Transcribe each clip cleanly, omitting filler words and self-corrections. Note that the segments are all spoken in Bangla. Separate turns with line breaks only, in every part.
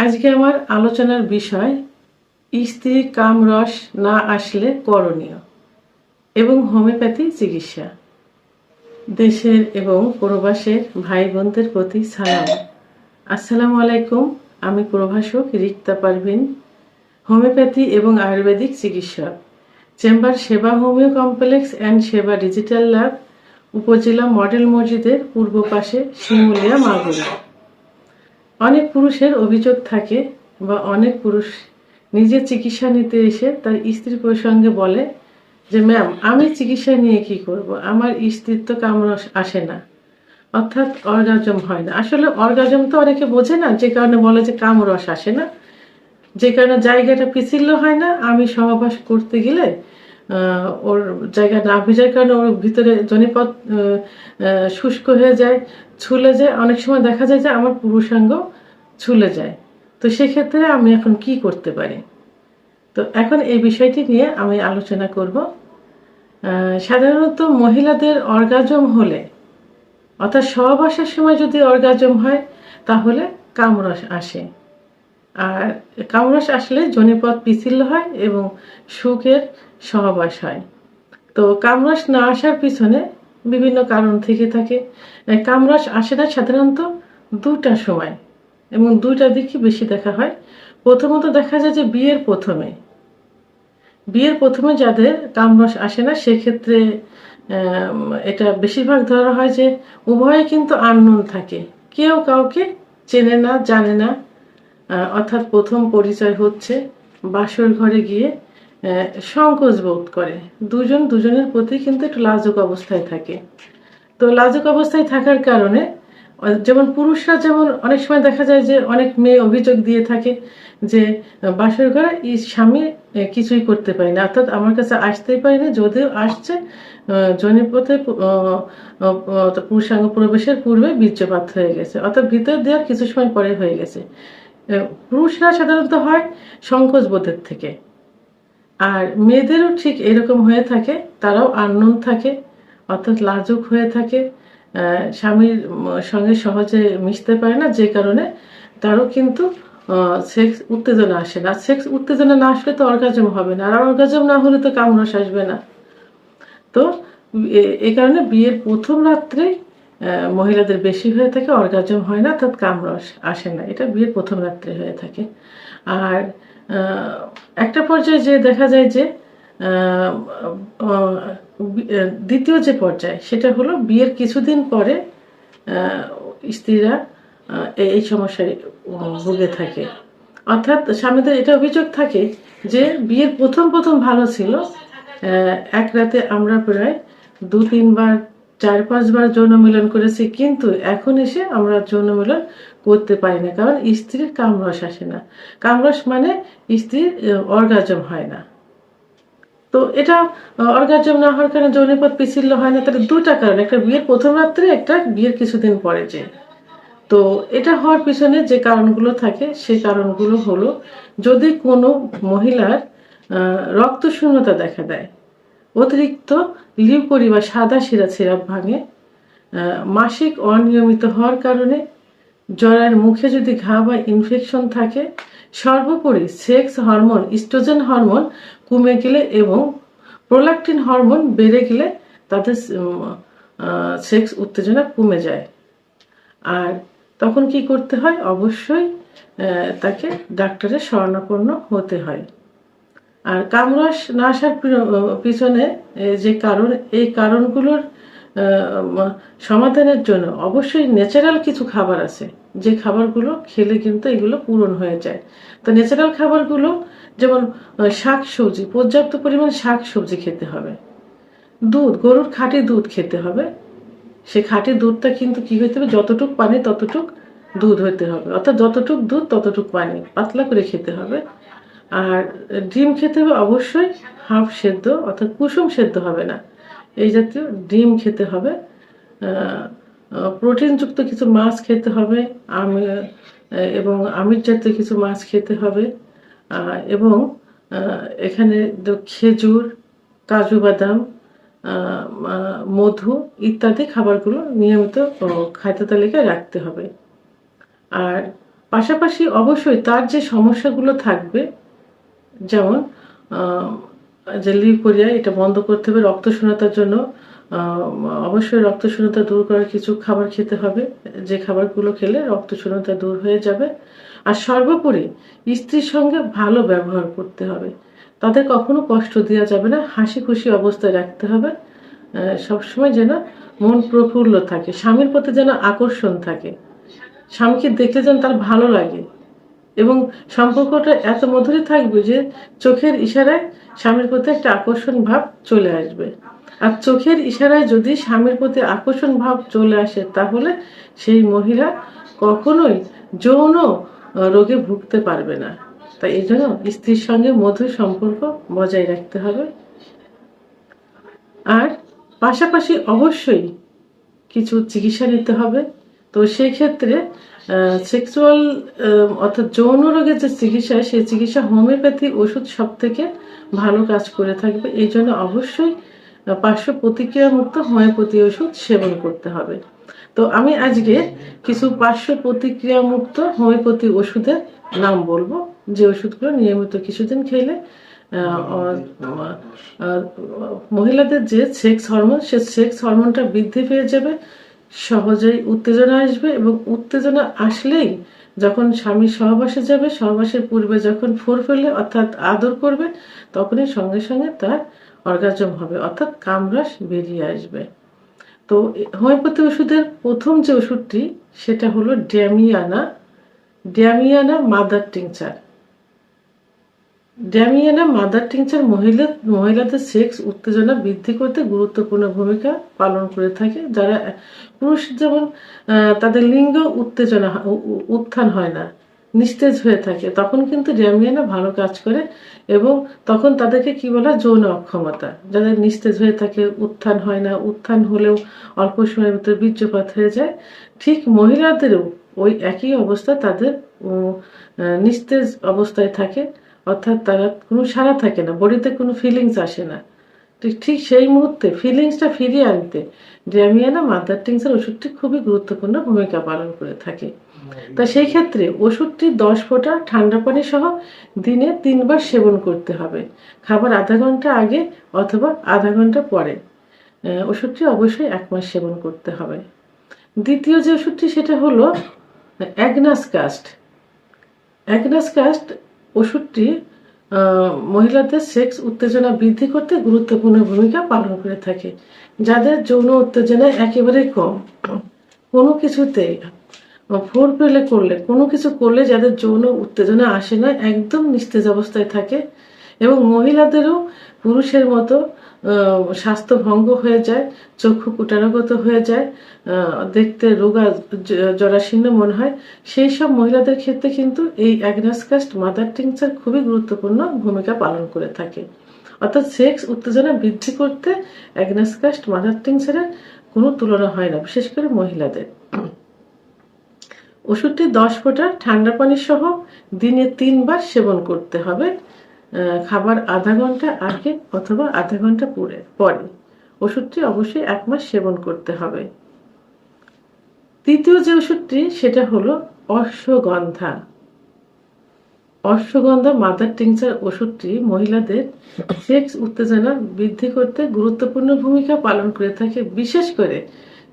আজকে আমার আলোচনার বিষয় স্ত্রীর কামরস না আসলে করণীয় এবং হোমিওপ্যাথি চিকিৎসা। দেশের এবং প্রবাসের ভাই বোনদের প্রতি সালাম। আসসালামু আলাইকুম। আমি প্রভাষক রিক্তা পারভিন, হোমিওপ্যাথি এবং আয়ুর্বেদিক চিকিৎসক, চেম্বার সেবা হোমিও কমপ্লেক্স অ্যান্ড সেবা ডিজিটাল ল্যাব, উপজেলা মডেল মসজিদের পূর্ব পাশে, শিমুলিয়া, মাগুরা। অনেক পুরুষের অভিযোগ থাকে বা অনেক পুরুষ নিজের চিকিৎসা নিতে এসে তার স্ত্রী প্রসঙ্গে বলে যে ম্যাম, আমি চিকিৎসা নিয়ে কি করব, আমার স্ত্রীর তো কামরস আসে না, অর্থাৎ অর্গাজম হয় না। আসলে অর্গাজম তো অনেকে বোঝে না, যে কারণে বলে যে কামরস আসে না, যে কারণে জায়গাটা পিছিল্য হয় না। আমি সহবাস করতে গেলে ওর জায়গা না ভিজার কারণে ওর ভিতরে জনিপথ শুষ্ক হয়ে যায়, ছুলে যায়। অনেক সময় দেখা যায় যে আমার পুরুষাঙ্গ ছুলে যায়। তো সেক্ষেত্রে আমি এখন কি করতে পারি? তো এখন এই বিষয়টি নিয়ে আমি আলোচনা করব। সাধারণত মহিলাদের অর্গাজম হলে, অর্থাৎ সহবাসের সময় যদি অর্গাজম হয়, তাহলে কামরস আসে। আর কামরস আসলে জনিপথ পিছিল্য হয় এবং সুখের সহবাস হয়। তো কামরস না আসার পিছনে বিভিন্ন কারণ থেকে থাকে। কামরস আসে না সাধারণত দুটা সময় এবং দুইটা দিকই বেশি দেখা হয়। প্রথমত দেখা যায় যে বিয়ের প্রথমে যাদের কামরস আসে না, সেক্ষেত্রে এটা বেশিরভাগ ধরা হয় যে উভয়ে কিন্তু আননোন থাকে, কেউ কাউকে চেনে না, জানে না। অর্থাৎ প্রথম পরিচয় হচ্ছে, বাসর ঘরে গিয়ে সংকোচ বোধ করে, দুজন দুজনের প্রতি কিন্তু একটু লাজুক অবস্থায় থাকে। তো লাজুক অবস্থায় থাকার কারণে যেমন পুরুষরা, যেমন অনেক সময় দেখা যায় যে অনেক মেয়ে অভিযোগ দিয়ে থাকে যে বাসর ঘরে স্বামী কিছুই করতে পারি না, অর্থাৎ আমার কাছে আসতেই পারি না, যদিও আসছে জনিপথে পুরুষাঙ্গ প্রবেশের পূর্বে বীর্যপাত হয়ে গেছে, অর্থাৎ ভিতর দেওয়ার কিছু সময় পরে হয়ে গেছে। পুরুষরা সাধারণত হয় সংকোচ বোধের থেকে, আর মেয়েদেরও ঠিক এরকম হয়ে থাকে, তারাও আননোন থাকে, অর্থাৎ লাজুক হয়ে থাকে, স্বামীর সঙ্গে সহজে মিশতে পারে না, যে কারণে তারও কিন্তু সেক্স উত্তেজনা আসে না। সেক্স উত্তেজনা না আসলে তো অর্গাজম হবে না, আর অর্গাজম না হলে তো কামরস আসবে না। তো এই কারণে বিয়ের প্রথম রাত্রে মহিলাদের বেশি হয়ে থাকে, অর্গাজম হয় না, অর্থাৎ কামরস আসে না, এটা বিয়ের প্রথম রাত্রে হয়ে থাকে। আর একটা পর্যায়ে যে দেখা যায় যে দ্বিতীয় যে পর্যায়, সেটা হলো বিয়ের কিছুদিন পরে স্ত্রীরা এই সমস্যায় ভুগে থাকে। অর্থাৎ স্বামীদের এটা অভিযোগ থাকে যে বিয়ের প্রথম ভালো ছিল, এক রাতে আমরা প্রায় 2-3 বার 4-5 বার যৌন মিলন করেছি, কিন্তু এখন এসে আমরা যৌন মিলন করতে পারি না, কারণ স্ত্রীর কামরস আসে না। কামরস মানে স্ত্রীর অর্গাজম হয় না। তো এটা অর্গাজম না হওয়ার কারণে যৌনপথ পিছিল্য হয় না, তাহলে দুটা কারণ, একটা বিয়ের প্রথম রাত্রে, একটা বিয়ের কিছুদিন পরে। যে তো এটা হওয়ার পিছনে যে কারণগুলো থাকে, সেই কারণগুলো হলো, যদি কোনো মহিলার রক্তশূন্যতা দেখা দেয়, অতিরিক্ত লিউকোরি বা সাদা সিরাপ ভাঙে, মাসিক অনিয়মিত হওয়ার কারণে, জরায়ের মুখে যদি ঘা বা ইনফেকশন থাকে, সর্বোপরি সেক্স হরমোন, ইস্ট্রোজেন হরমোন কমে গেলে এবং প্রোল্যাক্টিন হরমোন বেড়ে গেলে তাদের সেক্স উত্তেজনা কমে যায়। আর তখন কি করতে হয়? অবশ্যই তাকে ডাক্তারের শরণাপন্ন হতে হয়। আর কামরস না আসার পিছনে যে কারণ, এই কারণগুলোর সমাধানের জন্য অবশ্যই ন্যাচারাল কিছু খাবার আছে, যে খাবারগুলো খেলে কিন্তু এগুলো পূরণ হয়ে যায়। তো ন্যাচারাল খাবারগুলো যেমন শাক সবজি, পর্যাপ্ত পরিমাণ শাক সবজি খেতে হবে, দুধ, গরুর খাঁটি দুধ খেতে হবে। সে খাঁটি দুধটা কিন্তু কি হইতে হবে, যতটুক পানি ততটুক দুধ হইতে হবে, অর্থাৎ যতটুক দুধ ততটুক পানি, পাতলা করে খেতে হবে। আর ডিম খেতে হবে অবশ্যই হাফ সেদ্ধ, অর্থাৎ কুসুম সেদ্ধ হবে না, এই জাতীয় ডিম খেতে হবে। প্রোটিনযুক্ত কিছু মাছ খেতে হবে, এবং আমিষ জাতীয় কিছু মাছ খেতে হবে। এবং এখানে খেজুর, কাজু বাদাম, মধু ইত্যাদি খাবারগুলো নিয়মিত খাদ্য তালিকায় রাখতে হবে। আর পাশাপাশি অবশ্যই তার যে সমস্যাগুলো থাকবে, যেমন যে লিউকোরিয়া, এটা বন্ধ করতে হবে। রক্তশূন্যতার জন্য অবশ্যই রক্তশূন্যতা দূর করার কিছু খাবার খেতে হবে, যে খাবারগুলো খেলে রক্তশূন্যতা দূর হয়ে যাবে। আর সর্বোপরি স্ত্রীর সঙ্গে ভালো ব্যবহার করতে হবে, তাদের কখনো কষ্ট দেওয়া যাবে না, হাসি খুশি অবস্থায় রাখতে হবে। সবসময় যেন মন প্রফুল্ল থাকে, স্বামীর প্রতি যেন আকর্ষণ থাকে, স্বামীকে দেখলে যেন তার ভালো লাগে এবং সম্পর্কটা এত মধুরই থাকবে যে চোখের ইশারায় স্বামীর প্রতি একটা আকর্ষণ ভাব চলে আসবে। আর চোখের ইশারায় যদি স্বামীর প্রতি আকর্ষণ ভাব চলে আসে, তাহলে সেই মহিলা কখনোই যৌন রোগে ভুগতে পারবে না। তাই এই জন্য স্ত্রীর সঙ্গে মধুর সম্পর্ক বজায় রাখতে হবে। আর পাশাপাশি অবশ্যই কিছু চিকিৎসা নিতে হবে। তো সেই ক্ষেত্রে সেক্সুয়াল অর্থাৎ যৌন রোগের যে চিকিৎসা, সেই চিকিৎসা হোমিওপ্যাথি ওষুধ সব থেকে ভালো কাজ করে থাকবে। এই জন্য অবশ্যই পার্শ্ব প্রতিক্রিয়া মুক্ত হোমিওপ্যাথি ওষুধ সেবন করতে হবে। তো আমি আজকে কিছু পার্শ্ব প্রতিক্রিয়া মুক্ত হোমিওপ্যাথি ওষুধের নাম বলবো, যে ওষুধগুলো নিয়মিত কিছুদিন খেলে মহিলাদের যে সেক্স হরমোন, সে সেক্স হরমোনটা বৃদ্ধি পেয়ে যাবে, সহজেই উত্তেজনা আসবে এবং উত্তেজনা আসলেই যখন স্বামী সহবাসে যাবে, সহবাসের পূর্বে যখন ফোর ফেলে অর্থাৎ আদর করবে, তখনই সঙ্গে সঙ্গে তার অর্গাজম হবে, অর্থাৎ কামরস বেরিয়ে আসবে। তো হোমিওপ্যাথি ওষুধের প্রথম যে ওষুধটি, সেটা হলো damiana mother tincture. Damiana mother tincture মহিলাদের সেক্স উত্তেজনা বৃদ্ধি করতে গুরুত্বপূর্ণ ভূমিকা পালন করে থাকে। যারা পুরুষ যেমন তাদের লিঙ্গ উত্থান হয় না, নিস্তেজ হয়ে থাকে, তখন কিন্তু ড্যামিয়ানা ভালো কাজ করে। এবং তখন তাদেরকে কি বলা, যৌন অক্ষমতা। যাদের নিস্তেজ হয়ে থাকে, উত্থান হয় না, উত্থান হলেও অল্প সময়ের ভিতরে বীর্যপাত হয়ে যায়, ঠিক মহিলাদেরও ওই একই অবস্থা, তাদের নিস্তেজ অবস্থায় থাকে, অর্থাৎ তারা কোনো সাড়া থাকে না, বডিতে কোনো ফিলিংস আসে না। ঠিক সেই মুহূর্তে ফিলিংসটা ফিরিয়ে আনতে ড্যামিয়ানা মাদার টিংচার ওষুধটি খুবই গুরুত্বপূর্ণ ভূমিকা পালন করে থাকে। তা সেই ক্ষেত্রে ওষুধটি 10 ফোঁটা ঠান্ডা পানি সহ দিনে 3 বার সেবন করতে হবে, খাবার আধা ঘন্টা আগে অথবা আধা ঘন্টা পরে। ওষুধটি অবশ্যই 1 মাস সেবন করতে হবে। দ্বিতীয় যে ওষুধটি, সেটা হলো অ্যাগনাস কাস্ট ওষুধটি মহিলাদের সেক্স উত্তেজনা বৃদ্ধি করতে গুরুত্বপূর্ণ ভূমিকা পালন করে থাকে। যাদের যৌন উত্তেজনা একেবারে কম, কোনো কিছুতে ফোর পেলে করলে, কোনো কিছু করলে যাদের যৌন উত্তেজনা আসে না, একদম নিস্তেজ অবস্থায় থাকে, এবং মহিলাদেরও পুরুষের মতো স্বাস্থ্য ভঙ্গ হয়ে যায়, চক্ষু কুটারগত হয়ে যায়, দেখতে রোগা জরাশীর্ণ মনে হয়, সেই সব মহিলাদের ক্ষেত্রে কিন্তু এই অ্যাগনাসকাস্ট মাদার টিংচার খুবই গুরুত্বপূর্ণ ভূমিকা পালন করে থাকে। অর্থাৎ সেক্স উত্তেজনা বৃদ্ধি করতে অ্যাগনাসকাস্ট মাদার টিংচারের কোনো তুলনা হয় না, বিশেষ করে মহিলাদের। ওষুধটি 10 ফোঁটা ঠান্ডা পানি সহ দিনে 3 বার সেবন করতে হবে, খাবার আধা ঘন্টা আগে অথবা আধা ঘন্টা পরে। ওষুধটি অবশ্যই 1 মাস সেবন করতে হবে। তৃতীয় যে ওষুধটি, সেটা হলো অশ্বগন্ধা মাদার টিংচার ওষুধটি মহিলাদের সেক্স উত্তেজনা বৃদ্ধি করতে গুরুত্বপূর্ণ ভূমিকা পালন করে থাকে, বিশেষ করে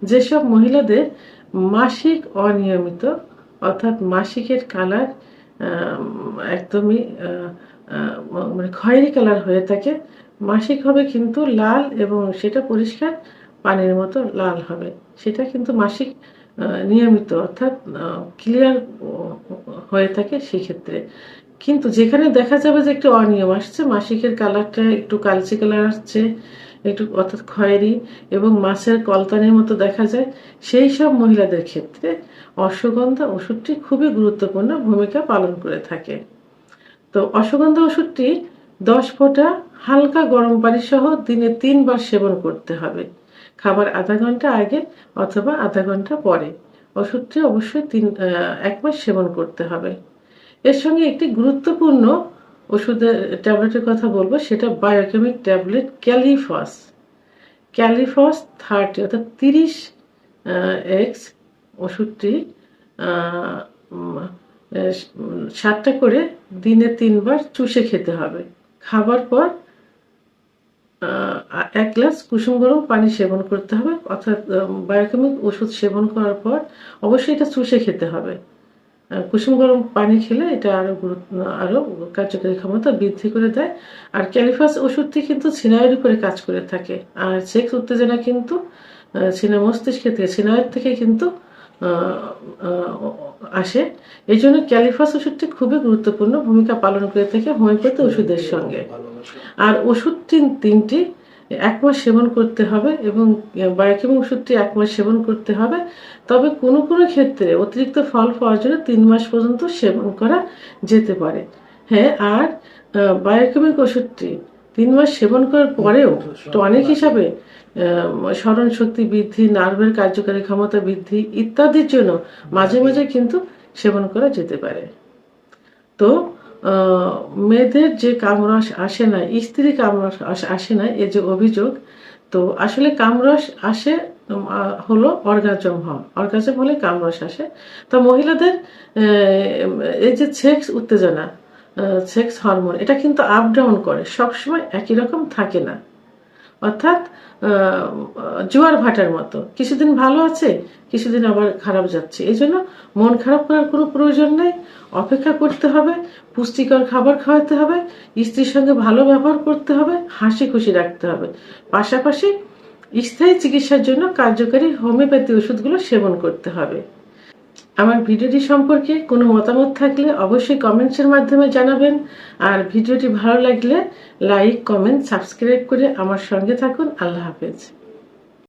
যেসব মহিলাদের মাসিক অনিয়মিত, অর্থাৎ মাসিকের কালার একদমই মানে খয়েরি কালার হয়ে থাকে। মাসিক হবে কিন্তু লাল, এবং সেটা পরিষ্কার পানির মতো লাল হবে, সেটা কিন্তু মাসিক নিয়মিত অর্থাৎ ক্লিয়ার হয়ে থাকে সেক্ষেত্রে। কিন্তু যেখানে দেখা যাবে যে একটু অনিয়ম আসছে, মাসিকের কালারটা একটু কালচে কালার আসছে, একটু অর্থাৎ খয়েরি এবং মাছের কলতানির মতো দেখা যায়, সেই সব মহিলাদের ক্ষেত্রে অশ্বগন্ধা ওষুধটি খুবই গুরুত্বপূর্ণ ভূমিকা পালন করে থাকে। তো অশ্বগন্ধা ওষুধটি 10 ফোঁটা হালকা গরম পানি সহ দিনে 3 বার সেবন করতে হবে, খাবার আধা ঘন্টা আগে অথবা আধা ঘন্টা পরে। ওষুধটি অবশ্যই 1 মাস সেবন করতে হবে। এর সঙ্গে একটি গুরুত্বপূর্ণ ওষুধের ট্যাবলেটের কথা বলবো, সেটা বায়োকেমিক ট্যাবলেট ক্যালিফস 30 অর্থাৎ 30 এক্স ওষুধটি 7টা করে দিনে 3বার চুষে খেতে হবে। খাবার পর 1 গ্লাস কুসুম গরম পানি সেবন করতে হবে, অর্থাৎ বায়োকেমিক ওষুধ সেবন করার পর অবশ্যই এটা চুষে খেতে হবে। কুসুম গরম পানি খেলে এটা আরো কার্যকরী ক্ষমতা বৃদ্ধি করে দেয়। আর ক্যালিফাস ওষুধটি কিন্তু সিনায়ের উপরে কাজ করে থাকে, আর সেক্স উত্তেজনা কিন্তু মস্তিষ্কের থেকে সিনায়ের থেকে কিন্তু আসে। এই জন্য ক্যালিফাস ওষুধটি খুবই গুরুত্বপূর্ণ ভূমিকা পালন করে থাকে হোমিওপ্যাথি ওষুধের সঙ্গে। আর ওষুধ তিনটি 1 মাস সেবন করতে হবে এবং বায়োকেমিক ওষুধটি 1 মাস সেবন করতে হবে। তবে কোনো কোনো ক্ষেত্রে অতিরিক্ত ফল পাওয়ার জন্য 3 মাস পর্যন্ত সেবন করা যেতে পারে। হ্যাঁ, আর বায়োকেমিক ওষুধটি 3 মাস সেবন করার পরেও টনিক হিসাবে স্মরণ শক্তি বৃদ্ধি, নার্ভের কার্যকারী ক্ষমতা বৃদ্ধি ইত্যাদির জন্য মাঝে মাঝে কিন্তু সেবন করা যেতে পারে। তো মেয়েদের যে কামরস আসে না, স্ত্রী কামরস আসে না, এই যে অভিযোগ, তো আসলে কামরস আসে হলো অর্গাজম হলে কামরস আসে। তো মহিলাদের এই যে সেক্স উত্তেজনা, সেক্স হরমোন, এটা কিন্তু আপ ডাউন করে, সবসময় একই রকম থাকে না। অর্থাৎ জোয়ার ভাটার মতো, কিছুদিন ভালো আছে, কিছুদিন আবার খারাপ যাচ্ছে। এই জন্য মন খারাপ করার কোনো প্রয়োজন নেই, অপেক্ষা করতে হবে, পুষ্টিকর খাবার খাওয়াতে হবে, স্ত্রীর সঙ্গে ভালো ব্যবহার করতে হবে, হাসি খুশি রাখতে হবে। পাশাপাশি স্থায়ী চিকিৎসার জন্য কার্যকরী হোমিওপ্যাথি ওষুধগুলো সেবন করতে হবে। আমার ভিডিওটি সম্পর্কে কোনো মতামত থাকলে অবশ্যই কমেন্টসের মাধ্যমে জানাবেন। আর ভিডিওটি ভালো লাগলে লাইক, কমেন্ট, সাবস্ক্রাইব করে আমার সঙ্গে থাকুন। আল্লাহ হাফেজ।